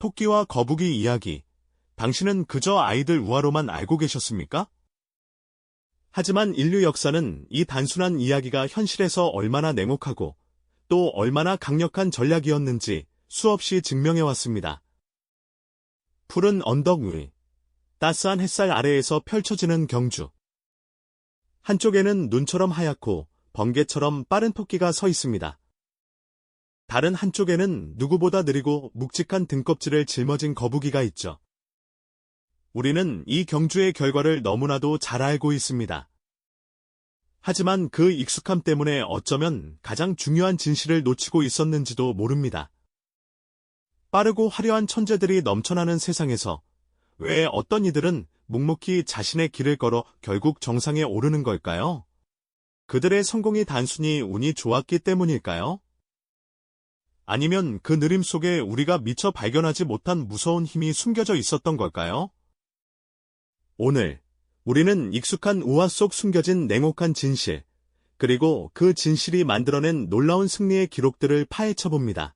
토끼와 거북이 이야기. 당신은 그저 아이들 우화로만 알고 계셨습니까? 하지만 인류 역사는 이 단순한 이야기가 현실에서 얼마나 냉혹하고 또 얼마나 강력한 전략이었는지 수없이 증명해왔습니다. 푸른 언덕 위, 따스한 햇살 아래에서 펼쳐지는 경주. 한쪽에는 눈처럼 하얗고 번개처럼 빠른 토끼가 서 있습니다. 다른 한쪽에는 누구보다 느리고 묵직한 등껍질을 짊어진 거북이가 있죠. 우리는 이 경주의 결과를 너무나도 잘 알고 있습니다. 하지만 그 익숙함 때문에 어쩌면 가장 중요한 진실을 놓치고 있었는지도 모릅니다. 빠르고 화려한 천재들이 넘쳐나는 세상에서 왜 어떤 이들은 묵묵히 자신의 길을 걸어 결국 정상에 오르는 걸까요? 그들의 성공이 단순히 운이 좋았기 때문일까요? 아니면 그 느림 속에 우리가 미처 발견하지 못한 무서운 힘이 숨겨져 있었던 걸까요? 오늘 우리는 익숙한 우화 속 숨겨진 냉혹한 진실, 그리고 그 진실이 만들어낸 놀라운 승리의 기록들을 파헤쳐봅니다.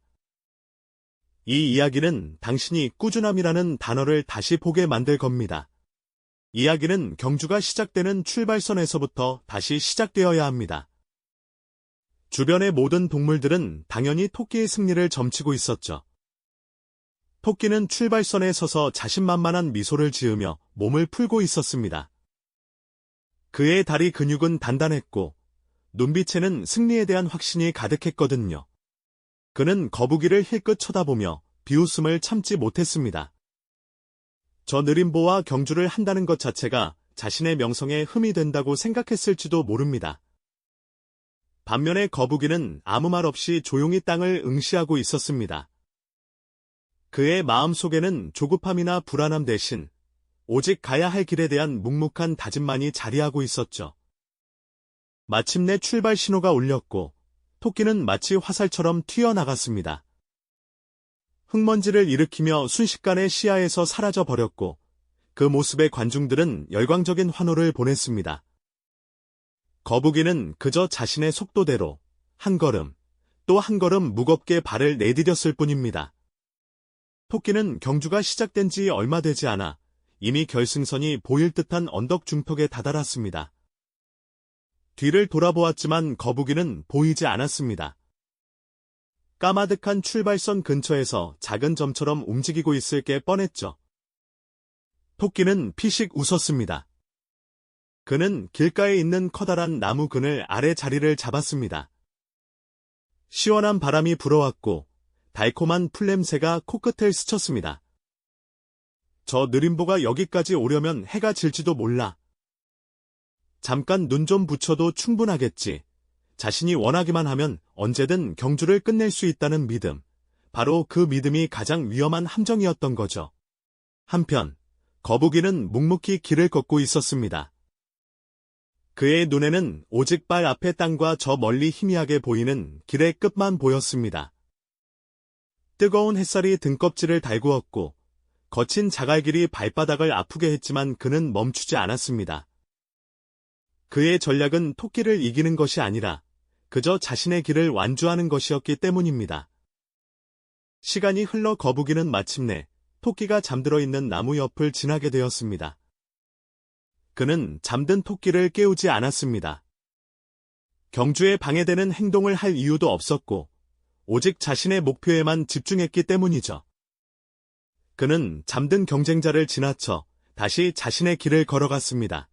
이 이야기는 당신이 꾸준함이라는 단어를 다시 보게 만들 겁니다. 이야기는 경주가 시작되는 출발선에서부터 다시 시작되어야 합니다. 주변의 모든 동물들은 당연히 토끼의 승리를 점치고 있었죠. 토끼는 출발선에 서서 자신만만한 미소를 지으며 몸을 풀고 있었습니다. 그의 다리 근육은 단단했고 눈빛에는 승리에 대한 확신이 가득했거든요. 그는 거북이를 힐끗 쳐다보며 비웃음을 참지 못했습니다. 저 느림보와 경주를 한다는 것 자체가 자신의 명성에 흠이 된다고 생각했을지도 모릅니다. 반면에 거북이는 아무 말 없이 조용히 땅을 응시하고 있었습니다. 그의 마음속에는 조급함이나 불안함 대신 오직 가야 할 길에 대한 묵묵한 다짐만이 자리하고 있었죠. 마침내 출발 신호가 울렸고 토끼는 마치 화살처럼 튀어나갔습니다. 흙먼지를 일으키며 순식간에 시야에서 사라져 버렸고 그 모습에 관중들은 열광적인 환호를 보냈습니다. 거북이는 그저 자신의 속도대로 한 걸음, 또 한 걸음 무겁게 발을 내디뎠을 뿐입니다. 토끼는 경주가 시작된 지 얼마 되지 않아 이미 결승선이 보일 듯한 언덕 중턱에 다다랐습니다. 뒤를 돌아보았지만 거북이는 보이지 않았습니다. 까마득한 출발선 근처에서 작은 점처럼 움직이고 있을 게 뻔했죠. 토끼는 피식 웃었습니다. 그는 길가에 있는 커다란 나무 그늘 아래 자리를 잡았습니다. 시원한 바람이 불어왔고 달콤한 풀냄새가 코끝을 스쳤습니다. 저 느림보가 여기까지 오려면 해가 질지도 몰라. 잠깐 눈 좀 붙여도 충분하겠지. 자신이 원하기만 하면 언제든 경주를 끝낼 수 있다는 믿음. 바로 그 믿음이 가장 위험한 함정이었던 거죠. 한편 거북이는 묵묵히 길을 걷고 있었습니다. 그의 눈에는 오직 발 앞의 땅과 저 멀리 희미하게 보이는 길의 끝만 보였습니다. 뜨거운 햇살이 등껍질을 달구었고 거친 자갈길이 발바닥을 아프게 했지만 그는 멈추지 않았습니다. 그의 전략은 토끼를 이기는 것이 아니라 그저 자신의 길을 완주하는 것이었기 때문입니다. 시간이 흘러 거북이는 마침내 토끼가 잠들어 있는 나무 옆을 지나게 되었습니다. 그는 잠든 토끼를 깨우지 않았습니다. 경주에 방해되는 행동을 할 이유도 없었고 오직 자신의 목표에만 집중했기 때문이죠. 그는 잠든 경쟁자를 지나쳐 다시 자신의 길을 걸어갔습니다.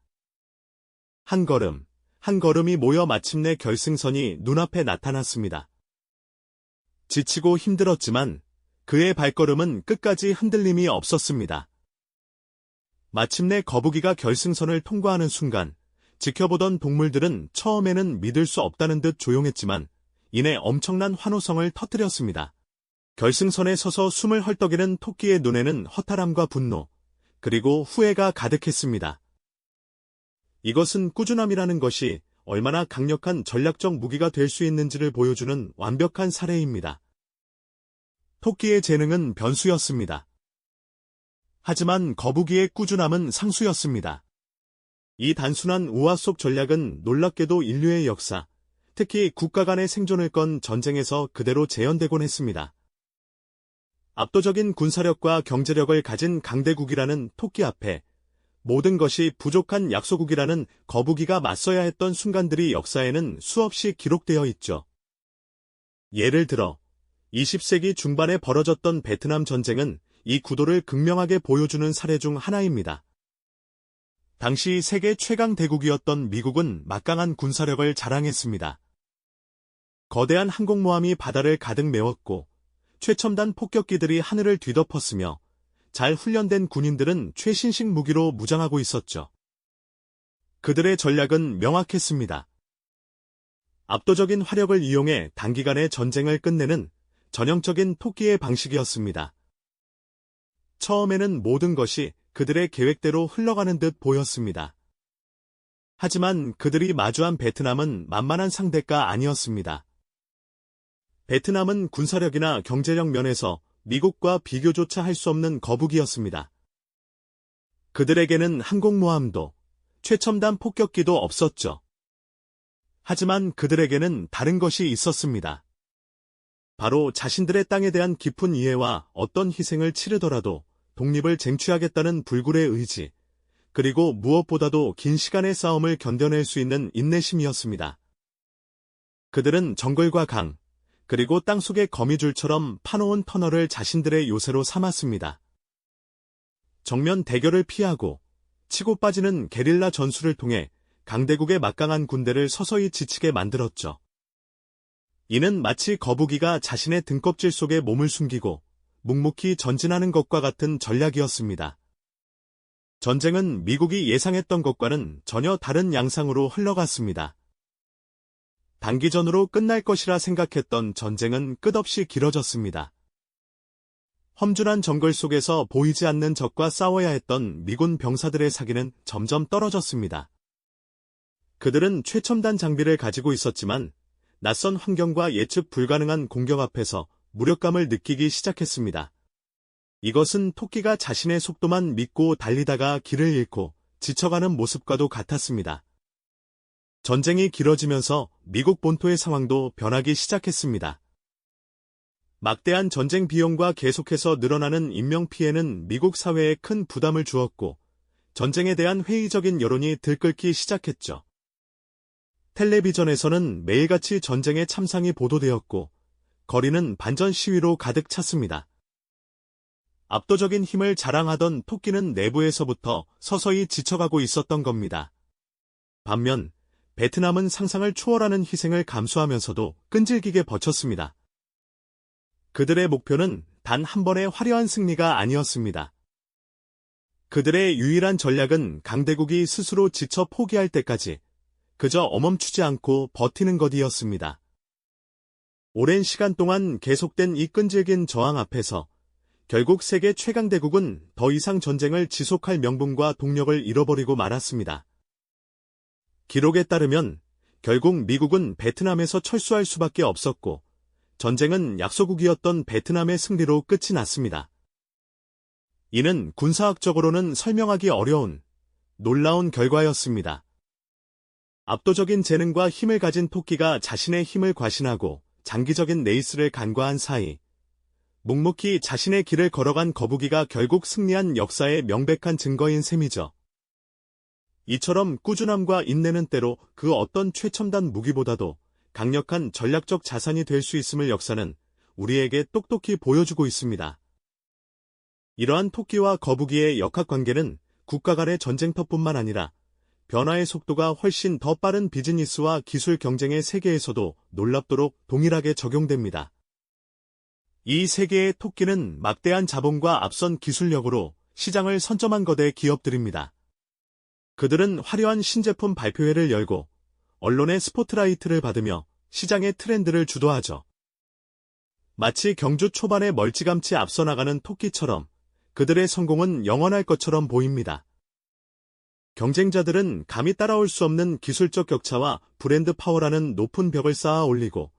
한 걸음, 한 걸음이 모여 마침내 결승선이 눈앞에 나타났습니다. 지치고 힘들었지만 그의 발걸음은 끝까지 흔들림이 없었습니다. 마침내 거북이가 결승선을 통과하는 순간 지켜보던 동물들은 처음에는 믿을 수 없다는 듯 조용했지만 이내 엄청난 환호성을 터뜨렸습니다. 결승선에 서서 숨을 헐떡이는 토끼의 눈에는 허탈함과 분노, 그리고 후회가 가득했습니다. 이것은 꾸준함이라는 것이 얼마나 강력한 전략적 무기가 될 수 있는지를 보여주는 완벽한 사례입니다. 토끼의 재능은 변수였습니다. 하지만 거북이의 꾸준함은 상수였습니다. 이 단순한 우화 속 전략은 놀랍게도 인류의 역사, 특히 국가 간의 생존을 건 전쟁에서 그대로 재현되곤 했습니다. 압도적인 군사력과 경제력을 가진 강대국이라는 토끼 앞에 모든 것이 부족한 약소국이라는 거북이가 맞서야 했던 순간들이 역사에는 수없이 기록되어 있죠. 예를 들어 20세기 중반에 벌어졌던 베트남 전쟁은 이 구도를 극명하게 보여주는 사례 중 하나입니다. 당시 세계 최강 대국이었던 미국은 막강한 군사력을 자랑했습니다. 거대한 항공모함이 바다를 가득 메웠고 최첨단 폭격기들이 하늘을 뒤덮었으며 잘 훈련된 군인들은 최신식 무기로 무장하고 있었죠. 그들의 전략은 명확했습니다. 압도적인 화력을 이용해 단기간에 전쟁을 끝내는 전형적인 토끼의 방식이었습니다. 처음에는 모든 것이 그들의 계획대로 흘러가는 듯 보였습니다. 하지만 그들이 마주한 베트남은 만만한 상대가 아니었습니다. 베트남은 군사력이나 경제력 면에서 미국과 비교조차 할 수 없는 거북이였습니다. 그들에게는 항공모함도 최첨단 폭격기도 없었죠. 하지만 그들에게는 다른 것이 있었습니다. 바로 자신들의 땅에 대한 깊은 이해와 어떤 희생을 치르더라도 독립을 쟁취하겠다는 불굴의 의지, 그리고 무엇보다도 긴 시간의 싸움을 견뎌낼 수 있는 인내심이었습니다. 그들은 정글과 강, 그리고 땅속의 거미줄처럼 파놓은 터널을 자신들의 요새로 삼았습니다. 정면 대결을 피하고 치고 빠지는 게릴라 전술을 통해 강대국의 막강한 군대를 서서히 지치게 만들었죠. 이는 마치 거북이가 자신의 등껍질 속에 몸을 숨기고 묵묵히 전진하는 것과 같은 전략이었습니다. 전쟁은 미국이 예상했던 것과는 전혀 다른 양상으로 흘러갔습니다. 단기전으로 끝날 것이라 생각했던 전쟁은 끝없이 길어졌습니다. 험준한 정글 속에서 보이지 않는 적과 싸워야 했던 미군 병사들의 사기는 점점 떨어졌습니다. 그들은 최첨단 장비를 가지고 있었지만 낯선 환경과 예측 불가능한 공격 앞에서 무력감을 느끼기 시작했습니다. 이것은 토끼가 자신의 속도만 믿고 달리다가 길을 잃고 지쳐가는 모습과도 같았습니다. 전쟁이 길어지면서 미국 본토의 상황도 변하기 시작했습니다. 막대한 전쟁 비용과 계속해서 늘어나는 인명피해는 미국 사회에 큰 부담을 주었고 전쟁에 대한 회의적인 여론이 들끓기 시작했죠. 텔레비전에서는 매일같이 전쟁의 참상이 보도되었고 거리는 반전 시위로 가득 찼습니다. 압도적인 힘을 자랑하던 토끼는 내부에서부터 서서히 지쳐가고 있었던 겁니다. 반면 베트남은 상상을 초월하는 희생을 감수하면서도 끈질기게 버텼습니다. 그들의 목표는 단 한 번의 화려한 승리가 아니었습니다. 그들의 유일한 전략은 강대국이 스스로 지쳐 포기할 때까지 그저 어멈추지 않고 버티는 것이었습니다. 오랜 시간 동안 계속된 이 끈질긴 저항 앞에서 결국 세계 최강대국은 더 이상 전쟁을 지속할 명분과 동력을 잃어버리고 말았습니다. 기록에 따르면 결국 미국은 베트남에서 철수할 수밖에 없었고 전쟁은 약소국이었던 베트남의 승리로 끝이 났습니다. 이는 군사학적으로는 설명하기 어려운 놀라운 결과였습니다. 압도적인 재능과 힘을 가진 토끼가 자신의 힘을 과신하고 장기적인 레이스를 간과한 사이 묵묵히 자신의 길을 걸어간 거북이가 결국 승리한 역사의 명백한 증거인 셈이죠. 이처럼 꾸준함과 인내는 때로 그 어떤 최첨단 무기보다도 강력한 전략적 자산이 될 수 있음을 역사는 우리에게 똑똑히 보여주고 있습니다. 이러한 토끼와 거북이의 역학관계는 국가 간의 전쟁터뿐만 아니라 변화의 속도가 훨씬 더 빠른 비즈니스와 기술 경쟁의 세계에서도 놀랍도록 동일하게 적용됩니다. 이 세계의 토끼는 막대한 자본과 앞선 기술력으로 시장을 선점한 거대 기업들입니다. 그들은 화려한 신제품 발표회를 열고 언론의 스포트라이트를 받으며 시장의 트렌드를 주도하죠. 마치 경주 초반에 멀찌감치 앞서 나가는 토끼처럼 그들의 성공은 영원할 것처럼 보입니다. 경쟁자들은 감히 따라올 수 없는 기술적 격차와 브랜드 파워라는 높은 벽을 쌓아 올리고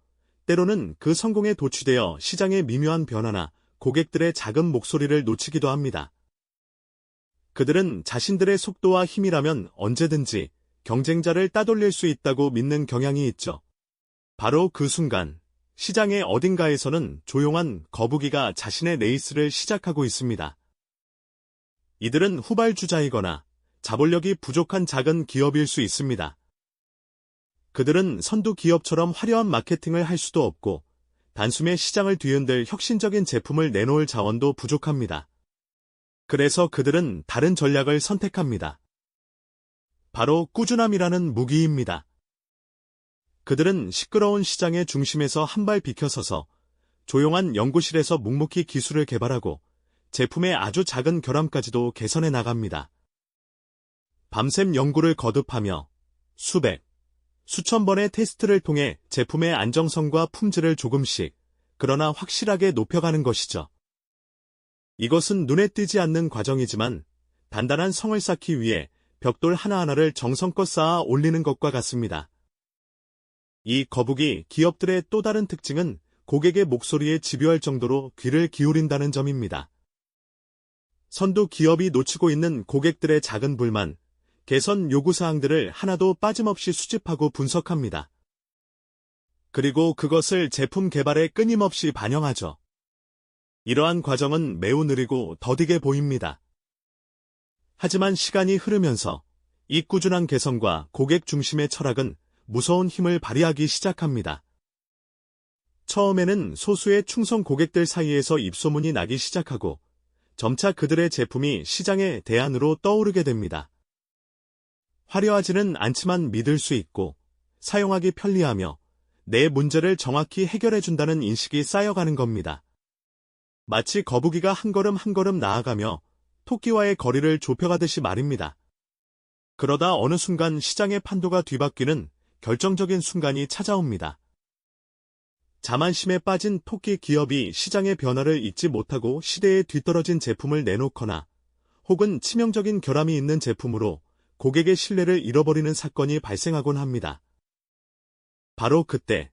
때로는 그 성공에 도취되어 시장의 미묘한 변화나 고객들의 작은 목소리를 놓치기도 합니다. 그들은 자신들의 속도와 힘이라면 언제든지 경쟁자를 따돌릴 수 있다고 믿는 경향이 있죠. 바로 그 순간 시장의 어딘가에서는 조용한 거북이가 자신의 레이스를 시작하고 있습니다. 이들은 후발주자이거나 자본력이 부족한 작은 기업일 수 있습니다. 그들은 선두 기업처럼 화려한 마케팅을 할 수도 없고 단숨에 시장을 뒤흔들 혁신적인 제품을 내놓을 자원도 부족합니다. 그래서 그들은 다른 전략을 선택합니다. 바로 꾸준함이라는 무기입니다. 그들은 시끄러운 시장의 중심에서 한 발 비켜서서 조용한 연구실에서 묵묵히 기술을 개발하고 제품의 아주 작은 결함까지도 개선해 나갑니다. 밤샘 연구를 거듭하며 수백, 수천 번의 테스트를 통해 제품의 안정성과 품질을 조금씩, 그러나 확실하게 높여가는 것이죠. 이것은 눈에 띄지 않는 과정이지만 단단한 성을 쌓기 위해 벽돌 하나하나를 정성껏 쌓아 올리는 것과 같습니다. 이 거북이 기업들의 또 다른 특징은 고객의 목소리에 집요할 정도로 귀를 기울인다는 점입니다. 선두 기업이 놓치고 있는 고객들의 작은 불만, 개선 요구사항들을 하나도 빠짐없이 수집하고 분석합니다. 그리고 그것을 제품 개발에 끊임없이 반영하죠. 이러한 과정은 매우 느리고 더디게 보입니다. 하지만 시간이 흐르면서 이 꾸준한 개선과 고객 중심의 철학은 무서운 힘을 발휘하기 시작합니다. 처음에는 소수의 충성 고객들 사이에서 입소문이 나기 시작하고 점차 그들의 제품이 시장의 대안으로 떠오르게 됩니다. 화려하지는 않지만 믿을 수 있고 사용하기 편리하며 내 문제를 정확히 해결해준다는 인식이 쌓여가는 겁니다. 마치 거북이가 한 걸음 한 걸음 나아가며 토끼와의 거리를 좁혀가듯이 말입니다. 그러다 어느 순간 시장의 판도가 뒤바뀌는 결정적인 순간이 찾아옵니다. 자만심에 빠진 토끼 기업이 시장의 변화를 잊지 못하고 시대에 뒤떨어진 제품을 내놓거나 혹은 치명적인 결함이 있는 제품으로 고객의 신뢰를 잃어버리는 사건이 발생하곤 합니다. 바로 그때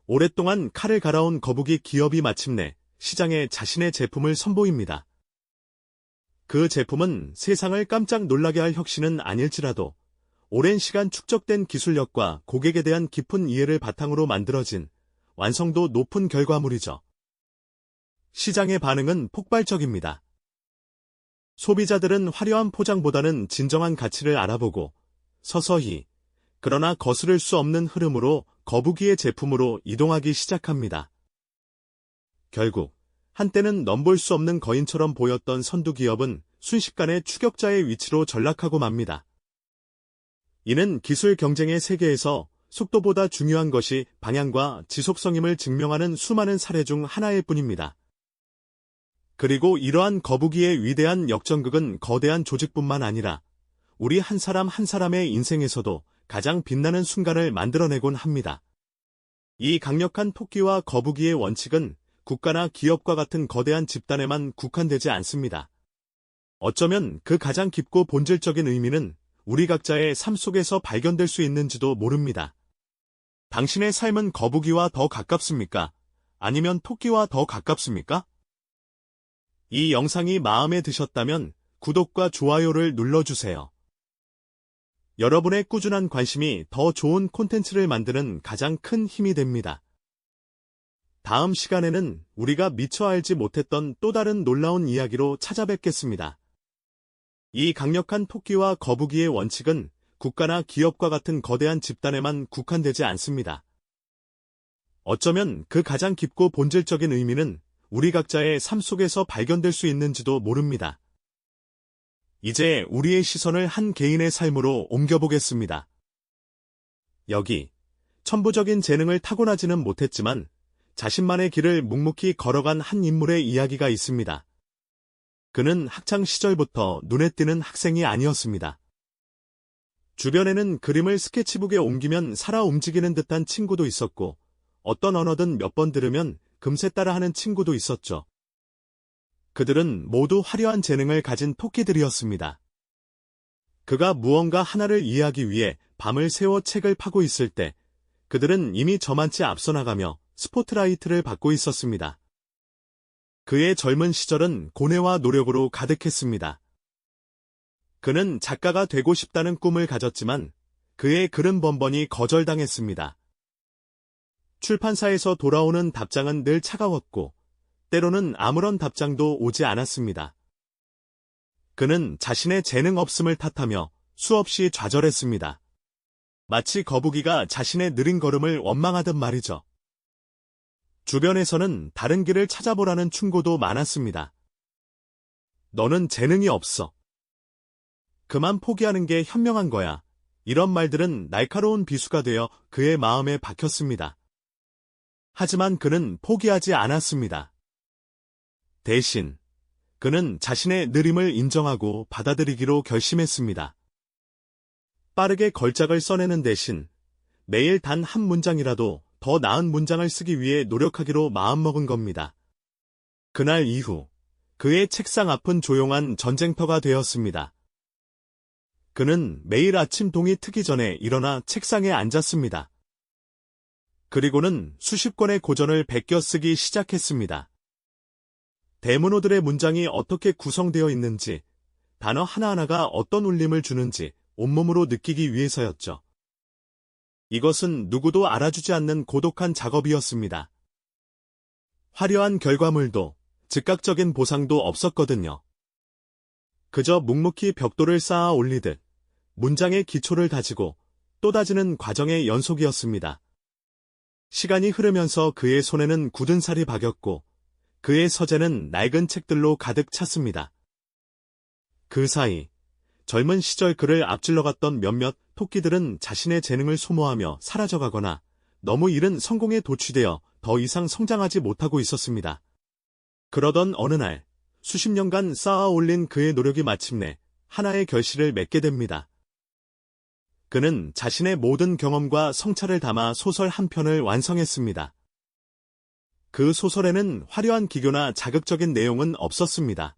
오랫동안 칼을 갈아온 거북이 기업이 마침내 시장에 자신의 제품을 선보입니다. 그 제품은 세상을 깜짝 놀라게 할 혁신은 아닐지라도 오랜 시간 축적된 기술력과 고객에 대한 깊은 이해를 바탕으로 만들어진 완성도 높은 결과물이죠. 시장의 반응은 폭발적입니다. 소비자들은 화려한 포장보다는 진정한 가치를 알아보고 서서히, 그러나 거스를 수 없는 흐름으로 거북이의 제품으로 이동하기 시작합니다. 결국 한때는 넘볼 수 없는 거인처럼 보였던 선두기업은 순식간에 추격자의 위치로 전락하고 맙니다. 이는 기술 경쟁의 세계에서 속도보다 중요한 것이 방향과 지속성임을 증명하는 수많은 사례 중 하나일 뿐입니다. 그리고 이러한 거북이의 위대한 역전극은 거대한 조직뿐만 아니라 우리 한 사람 한 사람의 인생에서도 가장 빛나는 순간을 만들어내곤 합니다. 이 강력한 토끼와 거북이의 원칙은 국가나 기업과 같은 거대한 집단에만 국한되지 않습니다. 어쩌면 그 가장 깊고 본질적인 의미는 우리 각자의 삶 속에서 발견될 수 있는지도 모릅니다. 당신의 삶은 거북이와 더 가깝습니까? 아니면 토끼와 더 가깝습니까? 이 영상이 마음에 드셨다면 구독과 좋아요를 눌러주세요. 여러분의 꾸준한 관심이 더 좋은 콘텐츠를 만드는 가장 큰 힘이 됩니다. 다음 시간에는 우리가 미처 알지 못했던 또 다른 놀라운 이야기로 찾아뵙겠습니다. 이 강력한 토끼와 거북이의 원칙은 국가나 기업과 같은 거대한 집단에만 국한되지 않습니다. 어쩌면 그 가장 깊고 본질적인 의미는 우리 각자의 삶 속에서 발견될 수 있는지도 모릅니다. 이제 우리의 시선을 한 개인의 삶으로 옮겨보겠습니다. 여기, 천부적인 재능을 타고나지는 못했지만 자신만의 길을 묵묵히 걸어간 한 인물의 이야기가 있습니다. 그는 학창 시절부터 눈에 띄는 학생이 아니었습니다. 주변에는 그림을 스케치북에 옮기면 살아 움직이는 듯한 친구도 있었고 어떤 언어든 몇 번 들으면 금세 따라하는 친구도 있었죠. 그들은 모두 화려한 재능을 가진 토끼들이었습니다. 그가 무언가 하나를 이해하기 위해 밤을 새워 책을 파고 있을 때 그들은 이미 저만치 앞서 나가며 스포트라이트를 받고 있었습니다. 그의 젊은 시절은 고뇌와 노력으로 가득했습니다. 그는 작가가 되고 싶다는 꿈을 가졌지만 그의 글은 번번이 거절당했습니다. 출판사에서 돌아오는 답장은 늘 차가웠고, 때로는 아무런 답장도 오지 않았습니다. 그는 자신의 재능 없음을 탓하며 수없이 좌절했습니다. 마치 거북이가 자신의 느린 걸음을 원망하듯 말이죠. 주변에서는 다른 길을 찾아보라는 충고도 많았습니다. 너는 재능이 없어. 그만 포기하는 게 현명한 거야. 이런 말들은 날카로운 비수가 되어 그의 마음에 박혔습니다. 하지만 그는 포기하지 않았습니다. 대신 그는 자신의 느림을 인정하고 받아들이기로 결심했습니다. 빠르게 걸작을 써내는 대신 매일 단 한 문장이라도 더 나은 문장을 쓰기 위해 노력하기로 마음먹은 겁니다. 그날 이후 그의 책상 앞은 조용한 전쟁터가 되었습니다. 그는 매일 아침 동이 트기 전에 일어나 책상에 앉았습니다. 그리고는 수십 권의 고전을 베껴 쓰기 시작했습니다. 대문호들의 문장이 어떻게 구성되어 있는지, 단어 하나하나가 어떤 울림을 주는지 온몸으로 느끼기 위해서였죠. 이것은 누구도 알아주지 않는 고독한 작업이었습니다. 화려한 결과물도 즉각적인 보상도 없었거든요. 그저 묵묵히 벽돌을 쌓아 올리듯 문장의 기초를 다지고 또 다지는 과정의 연속이었습니다. 시간이 흐르면서 그의 손에는 굳은 살이 박였고 그의 서재는 낡은 책들로 가득 찼습니다. 그 사이 젊은 시절 그를 앞질러갔던 몇몇 토끼들은 자신의 재능을 소모하며 사라져가거나 너무 이른 성공에 도취되어 더 이상 성장하지 못하고 있었습니다. 그러던 어느 날 수십 년간 쌓아 올린 그의 노력이 마침내 하나의 결실을 맺게 됩니다. 그는 자신의 모든 경험과 성찰을 담아 소설 한 편을 완성했습니다. 그 소설에는 화려한 기교나 자극적인 내용은 없었습니다.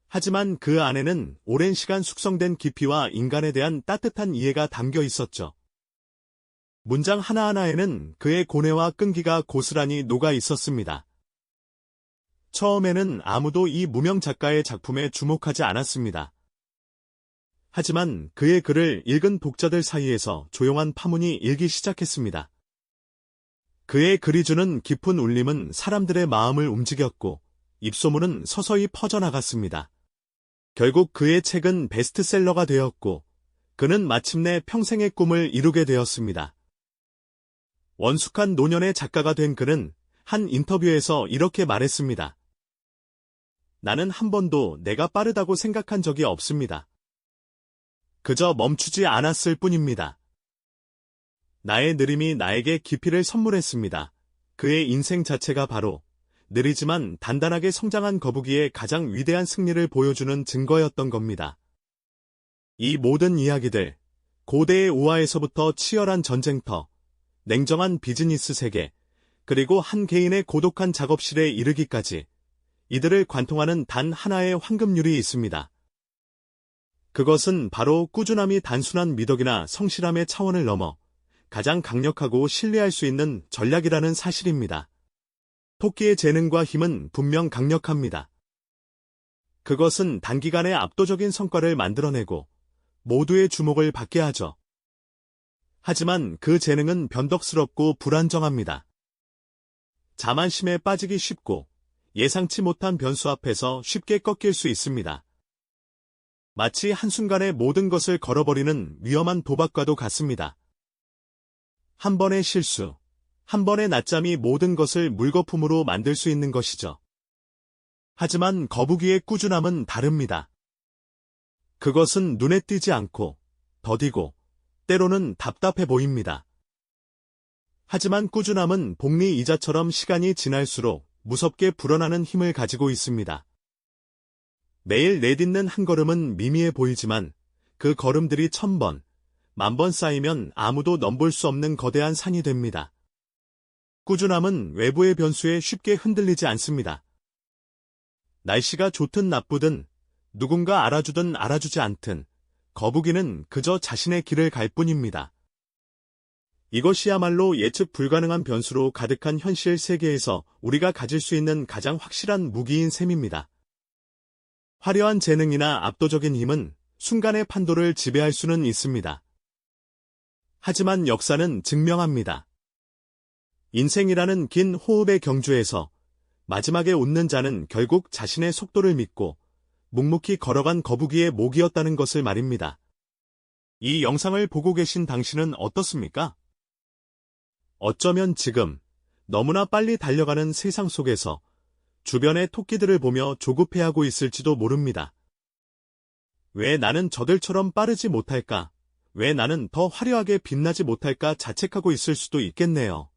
하지만 그 안에는 오랜 시간 숙성된 깊이와 인간에 대한 따뜻한 이해가 담겨 있었죠. 문장 하나하나에는 그의 고뇌와 끈기가 고스란히 녹아 있었습니다. 처음에는 아무도 이 무명 작가의 작품에 주목하지 않았습니다. 하지만 그의 글을 읽은 독자들 사이에서 조용한 파문이 일기 시작했습니다. 그의 글이 주는 깊은 울림은 사람들의 마음을 움직였고 입소문은 서서히 퍼져나갔습니다. 결국 그의 책은 베스트셀러가 되었고 그는 마침내 평생의 꿈을 이루게 되었습니다. 원숙한 노년의 작가가 된 그는 한 인터뷰에서 이렇게 말했습니다. 나는 한 번도 내가 빠르다고 생각한 적이 없습니다. 그저 멈추지 않았을 뿐입니다. 나의 느림이 나에게 깊이를 선물했습니다. 그의 인생 자체가 바로 느리지만 단단하게 성장한 거북이의 가장 위대한 승리를 보여주는 증거였던 겁니다. 이 모든 이야기들, 고대의 우화에서부터 치열한 전쟁터, 냉정한 비즈니스 세계, 그리고 한 개인의 고독한 작업실에 이르기까지 이들을 관통하는 단 하나의 황금률이 있습니다. 그것은 바로 꾸준함이 단순한 미덕이나 성실함의 차원을 넘어 가장 강력하고 신뢰할 수 있는 전략이라는 사실입니다. 토끼의 재능과 힘은 분명 강력합니다. 그것은 단기간에 압도적인 성과를 만들어내고 모두의 주목을 받게 하죠. 하지만 그 재능은 변덕스럽고 불안정합니다. 자만심에 빠지기 쉽고 예상치 못한 변수 앞에서 쉽게 꺾일 수 있습니다. 마치 한순간에 모든 것을 걸어버리는 위험한 도박과도 같습니다. 한 번의 실수, 한 번의 낮잠이 모든 것을 물거품으로 만들 수 있는 것이죠. 하지만 거북이의 꾸준함은 다릅니다. 그것은 눈에 띄지 않고 더디고 때로는 답답해 보입니다. 하지만 꾸준함은 복리 이자처럼 시간이 지날수록 무섭게 불어나는 힘을 가지고 있습니다. 매일 내딛는 한 걸음은 미미해 보이지만 그 걸음들이 1000번, 10,000번 쌓이면 아무도 넘볼 수 없는 거대한 산이 됩니다. 꾸준함은 외부의 변수에 쉽게 흔들리지 않습니다. 날씨가 좋든 나쁘든 누군가 알아주든 알아주지 않든 거북이는 그저 자신의 길을 갈 뿐입니다. 이것이야말로 예측 불가능한 변수로 가득한 현실 세계에서 우리가 가질 수 있는 가장 확실한 무기인 셈입니다. 화려한 재능이나 압도적인 힘은 순간의 판도를 지배할 수는 있습니다. 하지만 역사는 증명합니다. 인생이라는 긴 호흡의 경주에서 마지막에 웃는 자는 결국 자신의 속도를 믿고 묵묵히 걸어간 거북이의 목이었다는 것을 말입니다. 이 영상을 보고 계신 당신은 어떻습니까? 어쩌면 지금 너무나 빨리 달려가는 세상 속에서 주변의 토끼들을 보며 조급해하고 있을지도 모릅니다. 왜 나는 저들처럼 빠르지 못할까? 왜 나는 더 화려하게 빛나지 못할까 자책하고 있을 수도 있겠네요.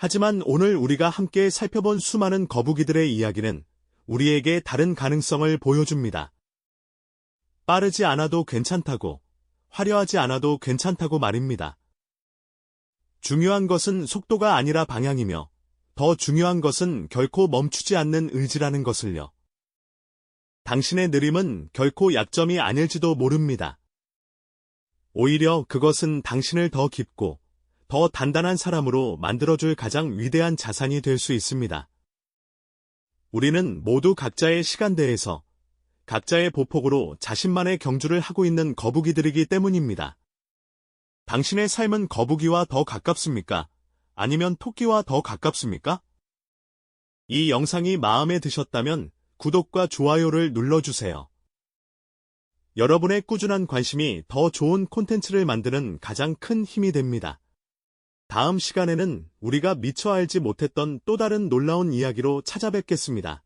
하지만 오늘 우리가 함께 살펴본 수많은 거북이들의 이야기는 우리에게 다른 가능성을 보여줍니다. 빠르지 않아도 괜찮다고, 화려하지 않아도 괜찮다고 말입니다. 중요한 것은 속도가 아니라 방향이며 더 중요한 것은 결코 멈추지 않는 의지라는 것을요. 당신의 느림은 결코 약점이 아닐지도 모릅니다. 오히려 그것은 당신을 더 깊고 더 단단한 사람으로 만들어줄 가장 위대한 자산이 될 수 있습니다. 우리는 모두 각자의 시간대에서 각자의 보폭으로 자신만의 경주를 하고 있는 거북이들이기 때문입니다. 당신의 삶은 거북이와 더 가깝습니까? 아니면 토끼와 더 가깝습니까? 이 영상이 마음에 드셨다면 구독과 좋아요를 눌러주세요. 여러분의 꾸준한 관심이 더 좋은 콘텐츠를 만드는 가장 큰 힘이 됩니다. 다음 시간에는 우리가 미처 알지 못했던 또 다른 놀라운 이야기로 찾아뵙겠습니다.